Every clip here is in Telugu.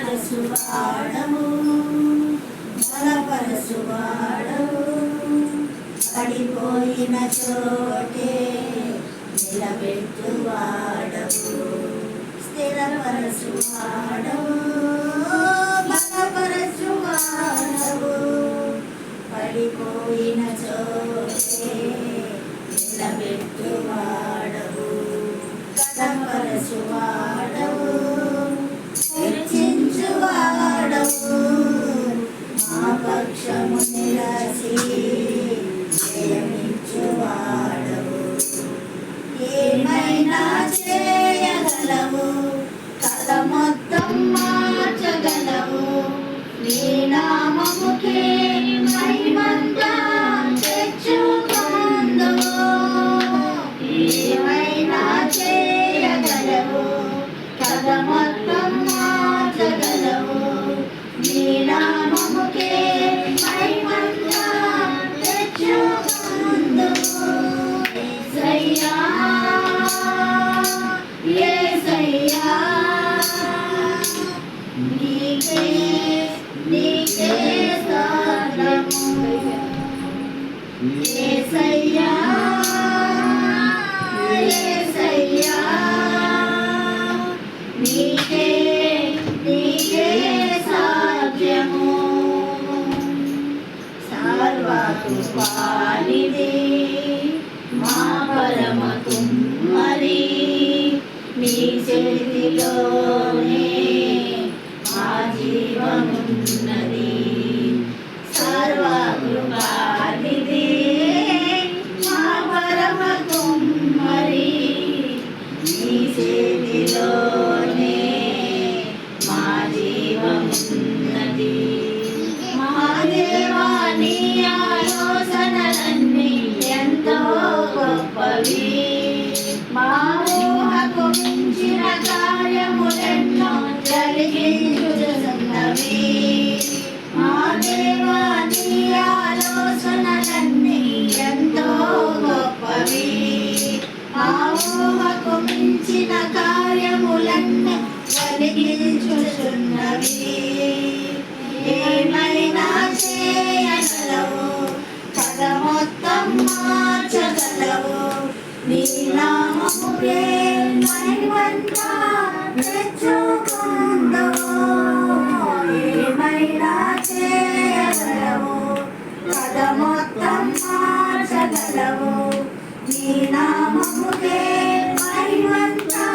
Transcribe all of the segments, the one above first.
బలపరచువాడవు బలపరచువాడవు పడిపోయిన చోటే నిలబెట్టువాడవు స్థిరపరచువాడవు బలపరచువాడవు పడిపోయిన చోటే నిలబెట్టువాడవు కనపరచువాడవు హెచ్చించువాడవు మా పక్షము నిలచి జయమిచ్చువాడవు ఏమైనా చేయగలవు కథ మొత్తం మార్చగలవు నీ నామముకే మహిమంతా తెచ్చుకొందువు ఏమైనా చేయగలవు కథ మొత్తం మార్చగలవు నీ నామముకే మహిమంతా తెచ్చుకొందువు యేసయ్యా యేసయ్యా నీకే నీకే స్తోత్రము యేసయ్యా యేసయ్యా నీకే నీకే సాధ్యము సర్వకృపానిధి మా పరమ కుమ్మరి నీ చేతిలోనే మా జీవమున్నది సర్వకృపానిధి మా పరమ కుమ్మరి నీ చేతిలోనే మా జీవమున్నది మా దేవా నీ ఆలోచనలన్నీ ఎంతో గొప్పవి మా ఊహకు మించిన కార్యములెన్నో జరిగించుచున్నవి మా దేవా నీ ఆలోచనలన్నీ ఎంతో గొప్పవి మా ఊహకు మించిన కార్యములన్నీ జరిగించుచున్నవి ఏమైనా చేయగలవు కథ మొత్తం మార్చగలవు నీ నామముకే మహిమంతా తెచ్చుకొందువు ఏమైనా చేయగలవు కథ మొత్తం మార్చగలవు నీ నామముకే మహిమంతా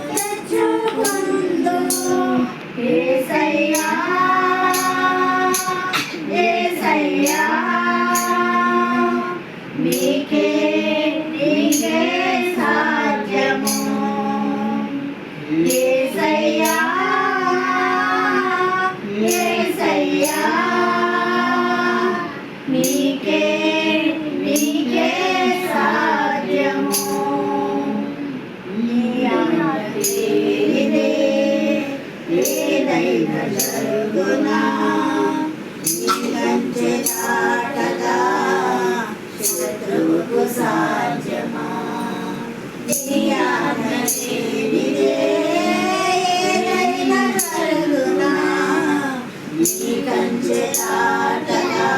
తెచ్చుకొందువు యేసయ్యా యేసయ్యా నీకే నీకే సాధ్యము యేసయ్యా యేసయ్యా నీకే నీకే సాధ్యము నీ అనుమతిదే ఏదైనా జరుగునా నీ కంచె దాటగా శత్రువుకు సాధ్యమా నీ ఆజ్ఞలేనిదే ఏదైనా జరుగునా నీ కంచె దాటగా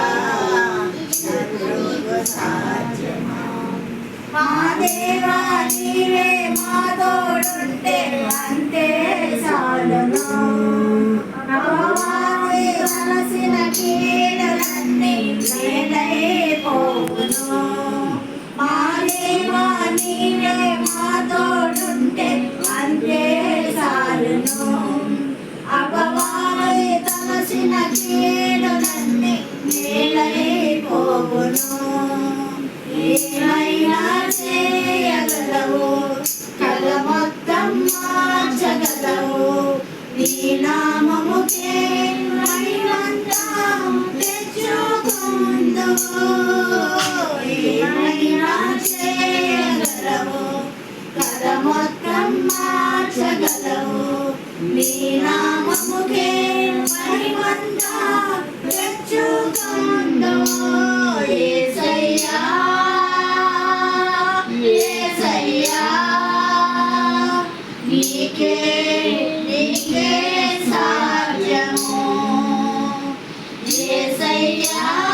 శత్రువుకు సాధ్యమా మా దేవా నీవే మా తోడుంటే అంతే చాలును అపవాది వలసిన కీడులన్నీ మేలైపోవును మా దేవా నీవే మా తోడుంటే అంతే చాలును అపవాది తలసిన కీడులన్నీ మేలైపోవును ఏమైనా చేయగలవు కథ మొత్తం మార్చగలవు నీ నామముకే మహిమంతా తెచ్చుకొందువు ఏమైనా చేయగలవు కథ మొత్తం మార్చగలవు నీ నామముకే మహిమంతా తెచ్చుకొందువు యేసయ్యా యేసయ్యా నీకే నీకే సాధ్యము యేసయ్యా